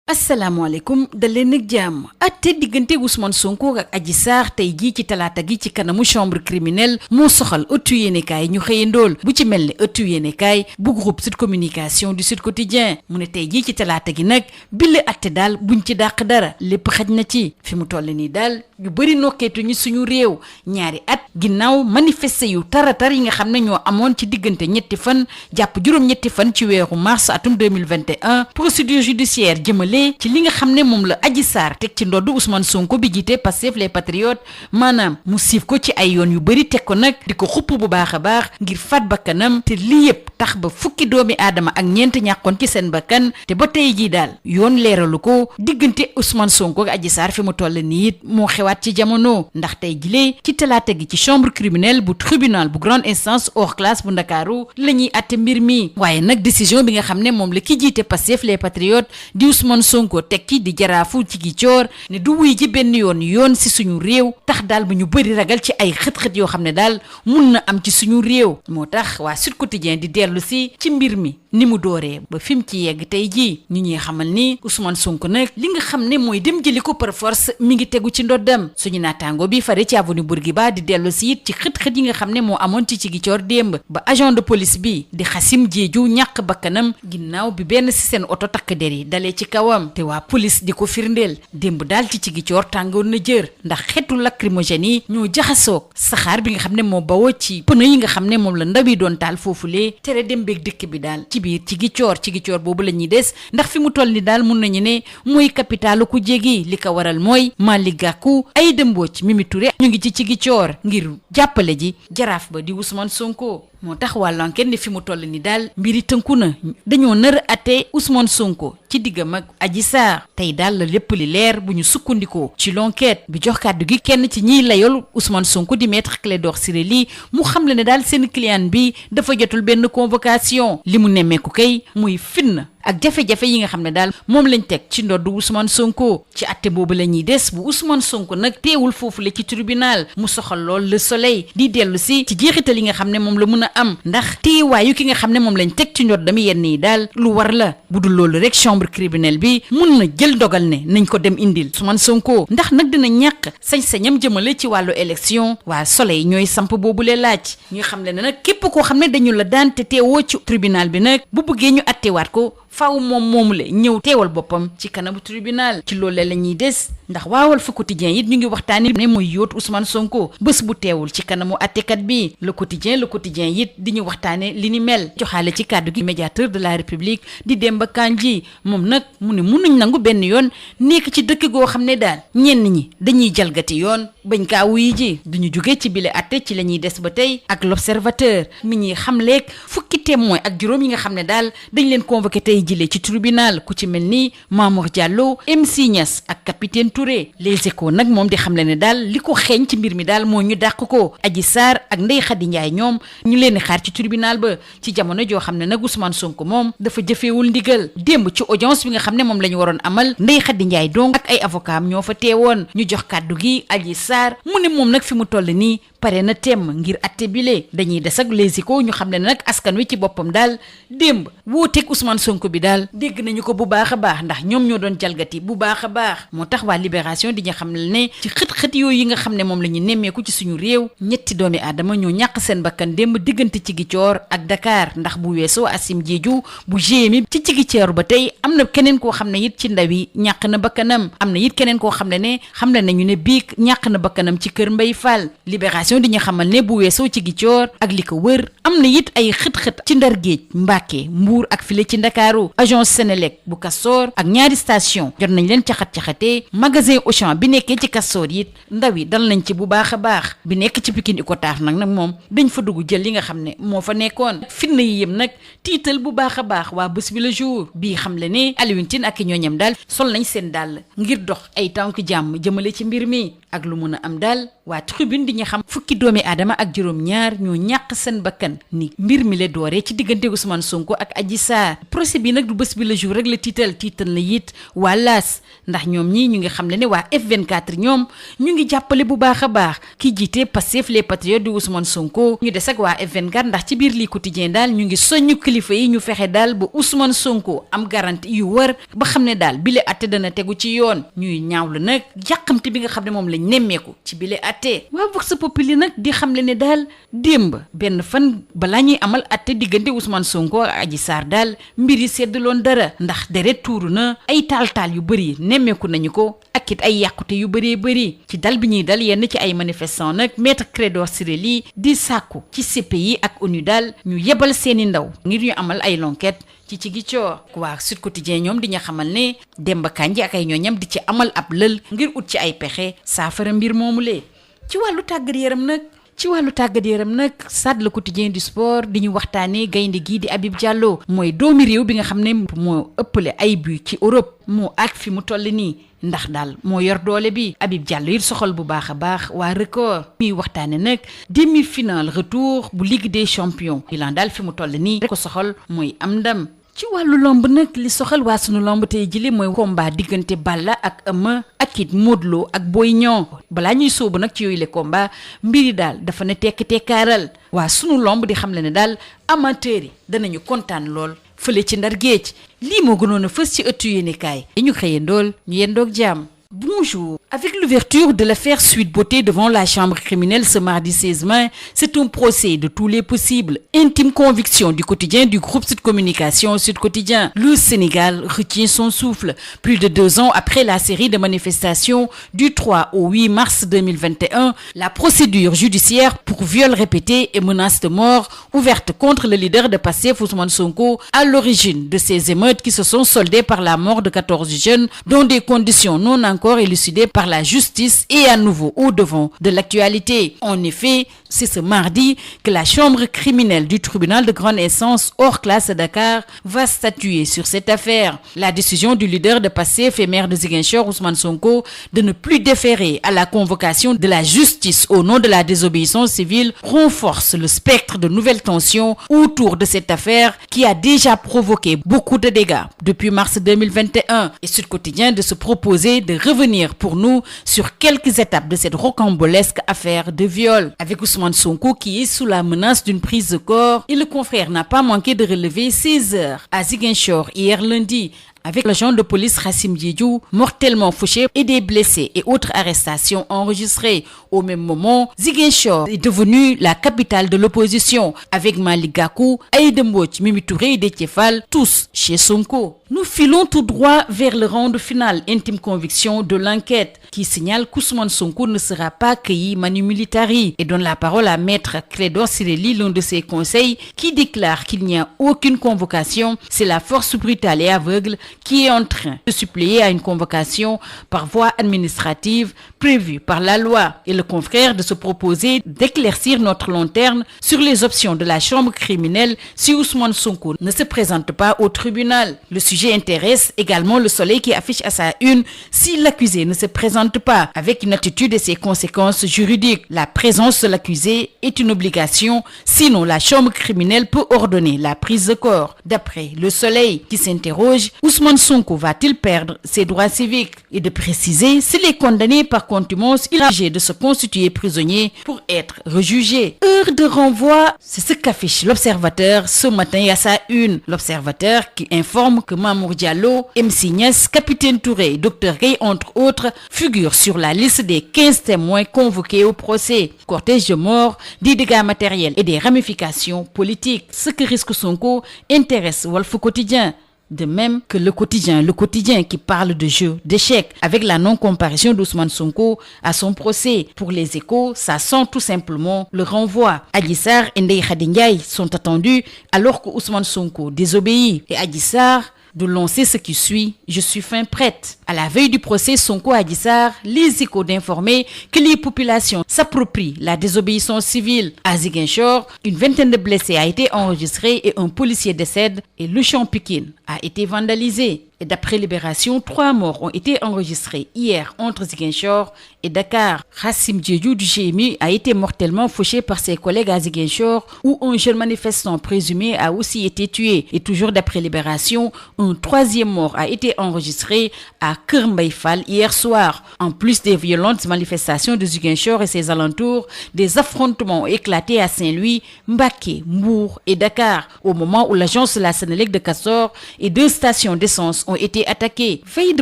asalaamaaleykum da leen ak jàmm atte diggante Ousmane Sonko ak Adji Sarr tey jii ci talaata gi ci kanamu chambre criminelle moo soxal ëttu yéenekaay ñu xëye ndool bu ci mel ne ëttu yéenekaay bu groupe Sud Communication du Sud Quotidien mu ne tey jii ci talaata gi nag bile atte daal buñ ci dàq dara lépp xaj na ci fi mu toll nii daal ñu bëri nokkeetuñu suñu réew ñaari at ginnaaw manifester yu taratar yi nga xam ne ñoo amoon ci diggante ñetti fan jàpp juróom-ñetti fan ci weeru mars atum 2021 procédure judiciaire jëmale ci li nga xam ne moom la Adji Sarr teg ci ndodd Ousmane Sonko bi jiite Pastef les Patriotes maanaam mu siif ko ci ay yoon yu bëri teg ko nag di ko xupp bu baax a baax ngir faat bakkanam te lii yëpp tax ba fukki doomi aadama ak ñeent ñàkkoon ci seen bakkan te ba tey jii daal yoon leeralu ko diggante Ousmane Sonko ak Adji Sarr fi mu toll nii it moo xewaat ci jamono ndax tey jilee ci talaata gi ci chambre criminelle bu tribunal bu grande instance hors classe bu Ndakaaru la ñuy atte mbir mi waaye nag décision bi nga xam ne moom la ki jiite Pastef les Patriotes di Ousmane Sonko tekki di jaraafu ci gi coor ne du wuy ji benn yoon si suñu réew tax daal bu ñu bëri ragal ci ay xët-xët yoo xam ne daal mun na am ci suñu réew moo tax waa Sud Quotidien di dellu si ci mbir mi ni mu dooree ba fi mu ci yegg tey jii ñu ñuy xamal ni Ousmane Sonko nag li nga xam ne mooy dem jëli ko par force mi ngi tegu ci ndoddam suñu naataango bi fare ci avenue Bourguiba di dellu si it ci xët-xët yi nga xam ne moo amoon ci gi coor démb ba agent de police bi di Xasim Jeeju ñàkk bakkanam ginnaaw bi benn si seen oto takk der yi dalee ci kawam te waa police di ko firndeel démb daal ci gi coor tàngoon na jër ndax xeetu lacrymogène yi ñoo jaxasoog saxaar bi nga xam ne moo bawoo ci pneu yi nga xam ne moom la ndaw yi doon taal foofulee tere dem beeg dëkk bi daal ci biir ci gi coor boobu la ñuy des ndax fi mu toll ni daal mun nañu ne mooy capitalu ku jégi li ko waral mooy Malick Gakou Aïda Mbodj Mimi Touré ñu ngi ci gi coor ngir jàppale ji jaraaf ba di Ousmane Sonko moo tax waa l'enquête ne fi mu toll ni daal mbiri tënku na dañoo nar a atte Ousmane Sonko ci diggam ak Adji Sarr tey daal la lépp li leer bu ñu sukkandikoo ci l'enquête bi jox kàddu gi kenn ci ñiy layol Ousmane Sonko di maître Clédor Ciré Ly mu xam le ne daal seen client bi dafa jotul benn convocation li mu nemmeeku kay muy fitna ak jafe-jafe yi nga xam ne daal moom lañ teg ci ndodd Ousmane Sonko ci atte boobu la ñuy des bu Ousmane Sonko nag teewul foofu la ci tribunal mu soxal lool Le Soleil di dellu si ci jeexital yi nga xam ne moom la mun a am ndax teewaayu ki nga xam ne moom lañ teg ci ndoddam yenn yi daal lu war la bu dul loolu rek chambre criminelle bi mun na jël dogal ne nañ ko dem indil Ousmane Sonko ndax nag dina ñàkk sañ-sañam jëmale ci wàllu élection waa Soleil ñooy samp boobu le laaj ñu xam le ne nag képp koo xam ne dañu la daan te teewoo ci tribunal bi nag bu bëggee ñu attewaat ko faaw moom moomu la ñëw teewal boppam ci kanamu tribunal ci loolu la ñuy des ndax waawal fa quotidien it ñu ngi waxtaani ne mooy yóot Ousmane Sonko bés bu teewul ci kanamu attekat bi le quotidien it di ñu waxtaane li ni mel joxaale ci kàddu gi médiateur de la république di Demba Kandji moom nag mu ne munuñ nangu benn yoon nekk ci dëkk goo xam ne daal ñenn ñi dañuy jalgati yoon bañ kaa wuyi ji duñu jóge ci bile atte ci la ñuy des ba tey ak l'observateur mi ñuy xamleeg fukki témoin ak juróom yi nga xam ne daal dañ leen convoqué tey jile ci tribunal ku ci mel ni Mamour Diallo MC Niass ak capitaine Touré Les Échos nag moom di xamle ne daal li ko xeeñ ci mbir mi daal moo ñu dàq ko Adji Sarr ak Ndeye Khady Ndiaye ñoom ñu leen di xaar ci tribunal ba ci jamono joo xam ne nag Ousmane Sonko moom dafa jëfeewul ndigal démb ci audience bi nga xam ne moom la ñu waroon amal Ndeye Khady Ndiaye donc ak ay avocat am ñoo fa teewoon ñu jox kàddu gi Adji Sarr mu ne moom nag fi mu toll nii pare na temm ngir atte bile dañuy des ak Les Échos ñu xam ne nag askan wi ci boppam daal démb wooteeg Ousmane Sonko bi daal dégg nañu ko bu baax a baax ndax ñoom ñoo doon jalgati bu baax a baax moo tax waa Libération di ñu xam ne ci xët-xët yooyu yi nga xam ne moom la ñu nemmeeku ci suñu réew ñetti doomi aadama ñoo ñàkk seen bakkan démb diggante ci gi coor ak Dakar ndax bu weesoo Asim Jeeju bu GMI ci gi coor ba tey am na keneen koo xam ne it ci ndaw yi ñàkk na bakkanam am na it keneen koo xam ne xam le nañu ne biig ñàkk na bakkanam ci kër Mbay Fall Libération di ñu xamal ne bu weesoo ci gi coor ak li ko wër am na it ay xët-xët ci Ndar Géej Mbàkke Mbuur ak file ci Ndakaaru agence Sénélec bu Castor ak ñaari station jot nañ leen caxat-caxatee magasin Auchan bi nekkee ci Castor it ndaw yi dal nañ ci bu baax a baax bi nekk ci Pikine Icotaf nag moom dañ fa dugg jël li nga xam ne moo fa nekkoon fitna yi yëm nag tiital bu baax a baax waa Bës Bi Le Jour bii xam le ne Alioune Tine ak ñooñam daal sol nañ seen dàll ngir dox ay tànk jàmm jëmale ci mbir mi ak lu mun a am daal waa tribune di ñu xam fukki doomi aadama ak juróom-ñaar ñoo ñàkk seen bakkan ni mbir mi la dooree ci diggante Ousmane Sonko ak Adji Sarr procès bi nag du bés bi le jour rek la tiital la it waa L'As ndax ñoom ñii ñu ngi xam ne waa F24 ñoom ñu ngi jàppale bu baax a baax ki jiite Pastef les patriotes di Ousmane Sonko ñu des ak waa F24 ndax ci biir lii quotidien daal ñu ngi soññu kilifa yi ñu fexe daal ba Ousmane Sonko am garantie yu wër ba xam ne daal bile atte dana tegu ci yoon ñuy ñaawlu nag yàqamte bi nga xam ne moom lañ nemmeeku ci bile atte waa Vox Populi nag di xam le ne daal démb benn fan balaa ñuy amal atte diggante Ousmane Sonko ak Adji Sarr daal mbir yi seddaloon dara ndax deret tuuru na ay taal-taal yu bëri nemmeeku nañu ko ak it ay yàqute yu bëree bëri ci dal bi ñuy dal yenn ci ay manifestants nag maître Clédor Ciré Ly di sàkku ci CPI ak ONU daal ñu yebal seeni ndaw ngir ñu amal ay l'enquête ci gi coor waa Sud Quotidien ñoom di ñu xamal ne Demba Kandji ak ay ñooñam di ci amal ab lël ngir ut ci ay pexe saafara mbir moomulee ci wàllu tàggat yaram nag Stades Le Quotidien du sport di ñu waxtaanee gaynde gii di Habib Diallo mooy doomi réew bi nga xam ne moo ëppale ay but ci Europe moo ak fi mu toll nii ndax daal moo yor doole bi Habib Diallo it soxal bu baax a baax waa record muy waxtaane nag demi-finale retour bu Ligue des champions bilan daal fi mu toll nii rek ko soxal mooy am ndam ci wàllu lomb nag li soxal waa sunu lomb tey jële mooy combat diggante Balla ak Eumeu ak it Modou Lo ak Boy Niang balaa ñuy sóobu nag ci yooyu le combat mbiri daal dafa ne tekkaaral waa sunu lomb di xam le ne daal amateurs yi danañu kontaan lool fële ci Ndar Géej lii moo gënoon a fës ci ëttu yéenekaay ñu xëyandool ñu yendoog jàmm. Bonjour. Avec l'ouverture de l'affaire Sweet Beauté devant la chambre criminelle ce mardi 16 mai, c'est un procès de tous les possibles. Intime conviction du quotidien du groupe Sud Communication Sud Quotidien. Le Sénégal retient son souffle. Plus de 2 ans après la série de manifestations du 3 au 8 mars 2021, la procédure judiciaire pour viol répété et menace de mort ouverte contre le leader de Pastef Ousmane Sonko à l'origine de ces émeutes qui se sont soldées par la mort de 14 jeunes dans des conditions non encore élucidé par la justice et à nouveau au devant de l'actualité. En effet, c'est ce mardi que la chambre criminelle du tribunal de grande instance hors classe à Dakar va statuer sur cette affaire. La décision du leader de Pastef et maire de Ziguinchor, Ousmane Sonko, de ne plus déférer à la convocation de la justice au nom de la désobéissance civile renforce le spectre de nouvelles tensions autour de cette affaire qui a déjà provoqué beaucoup de dégâts depuis mars 2021. Et Sud Quotidien de se proposer de revenir pour nous sur quelques étapes de cette rocambolesque affaire de viol. Avec Ousmane Sonko qui est sous la menace d'une prise de corps et le confrère n'a pas manqué de relever 16 heures à Ziguinchor hier lundi. Avec l'agent de police Rassim Diédhiou mortellement fauché et des blessés et autres arrestations enregistrées. Au même moment, Ziguinchor est devenue la capitale de l'opposition avec Malick Gakou, Aïda Mbodj, Mimi Touré et Déthié Fall, tous chez Sonko. Nous filons tout droit vers le round final, intime conviction de l'enquête qui signale qu'Ousmane Sonko ne sera pas accueilli manu militari et donne la parole à maître Clédor Ciré Ly, l'un de ses conseils, qui déclare qu'il n'y a aucune convocation, c'est la force brutale et aveugle qui est en train de suppléer à une convocation par voie administrative prévue par la loi. Et le confrère de se proposer d'éclaircir notre lanterne sur les options de la chambre criminelle si Ousmane Sonko ne se présente pas au tribunal. Le sujet intéresse également Le Soleil qui affiche à sa une si l'accusé ne se présente pas avec une attitude et ses conséquences juridiques. La présence de l'accusé est une obligation, sinon la chambre criminelle peut ordonner la prise de corps. D'après Le Soleil qui s'interroge, Ousmane Sonko va-t-il perdre ses droits civiques? Et de préciser, s'il est condamné par contumace, il est obligé de se constituer prisonnier pour être rejugé. Heure de renvoi, c'est ce qu'affiche l'Observateur ce matin à sa une. L'Observateur qui informe que Mamour Diallo, MC Niasse, Capitaine Touré et Dr Gueye, entre autres, figurent sur la liste des 15 témoins convoqués au procès. Cortège de mort, des dégâts matériels et des ramifications politiques. Ce que risque Sonko intéresse Walf Quotidien. De même que le quotidien qui parle de jeu d'échecs avec la non-comparution d'Ousmane Sonko à son procès. Pour les Échos, ça sent tout simplement le renvoi. Adji Sarr et Ndeye Khady Ndiaye sont attendus alors que Ousmane Sonko désobéit. Et Adji Sarr de lancer ce qui suit, je suis fin prête. À la veille du procès Sonko-Adji Sarr, les Échos d'informer que les populations s'approprient la désobéissance civile. À Ziguinchor, une vingtaine de blessés a été enregistrée et un policier décède et le champ Pikine a été vandalisé. Et d'après Libération, 3 morts ont été enregistrés hier entre Ziguinchor et Dakar. Rassim Diédhiou du GMI a été mortellement fauché par ses collègues à Ziguinchor où un jeune manifestant présumé a aussi été tué. Et toujours d'après Libération, un 3e mort a été enregistré à Keur Mbaye Fall hier soir. En plus des violentes manifestations de Ziguinchor et ses alentours, des affrontements ont éclaté à Saint-Louis, Mbacké, Mbour et Dakar au moment où l'agence de la Sénélec de Castor et 2 stations d'essence ont été attaquées. Veille de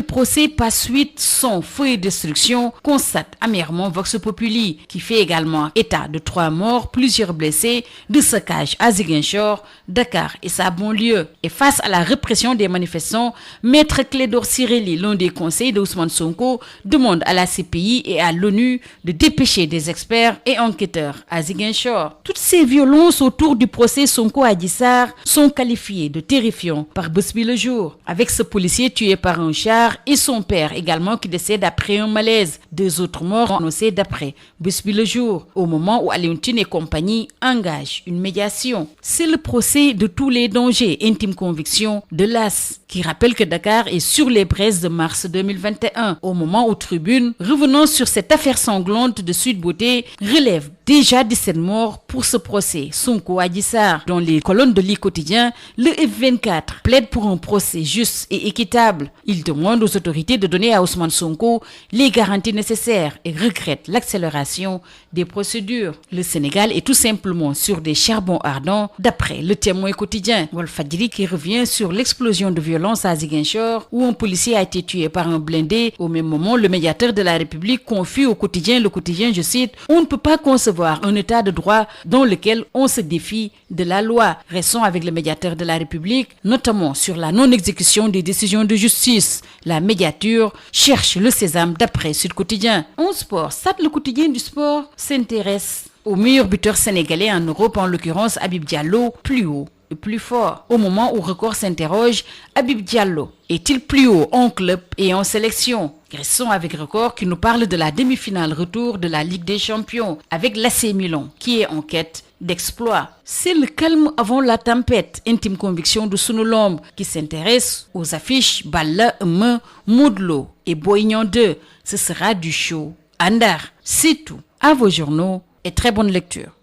procès pas suite sans feu et destruction, constate amèrement Vox Populi, qui fait également état de 3 morts, plusieurs blessés, de saccage à Ziguinchor, Dakar et sa banlieue. Et face à la répression des manifestants, Maître Clédor Ciré Ly, l'un des conseillers de Ousmane Sonko, demande à la CPI et à l'ONU de dépêcher des experts et enquêteurs à Ziguinchor. Toutes ces violences autour du procès Sonko-Adji Sarr sont qualifiées de terrifiantes par Bës Bi Le Jour, avec ce policier tué par un char et son père également qui décède après un malaise. 2 autres morts annoncés d'après Bës Bi Le Jour, au moment où Alioune Tine et compagnie engagent une médiation. C'est le procès de tous les dangers, intime conviction de l'AS, qui rappelle que Dakar est sur les braises de mars 2021, au moment où Tribune, revenant sur cette affaire sanglante de Sweet Beauté, relève déjà 17 morts pour ce procès Sonko-Adji Sarr. Dans les colonnes de l'I Quotidien, le F24 plaide pour un procès juste et équitable. Il demande aux autorités de donner à Ousmane Sonko les garanties nécessaires et regrette l'accélération des procédures. Le Sénégal est tout simplement sur des charbons ardents, d'après le Témoin quotidien. Walfadjri qui revient sur l'explosion de violence à Ziguinchor où un policier a été tué par un blindé. Au même moment, le médiateur de la République confie au quotidien, le quotidien, je cite, « On ne peut pas concevoir un état de droit dans lequel on se défie de la loi ». Restons avec le médiateur de la République, notamment sur la non-exécution des décisions de justice. La médiature cherche le sésame d'après Sud Quotidien. En sport, Stades, le quotidien du sport, s'intéresse au meilleur buteur sénégalais en Europe, en l'occurrence Habib Diallo, plus haut et plus fort. Au moment où Record s'interroge, Habib Diallo est-il plus haut en club et en sélection? Restons avec Record qui nous parle de la demi-finale retour de la Ligue des Champions avec l'AC Milan qui est en quête d'exploit. C'est le calme avant la tempête, intime conviction de Sunu Lamb qui s'intéresse aux affiches Balla, Eumeu, Modou Lô et Boy Niang 2. Ce sera du show à Ndar. C'est tout. À vos journaux et très bonne lecture.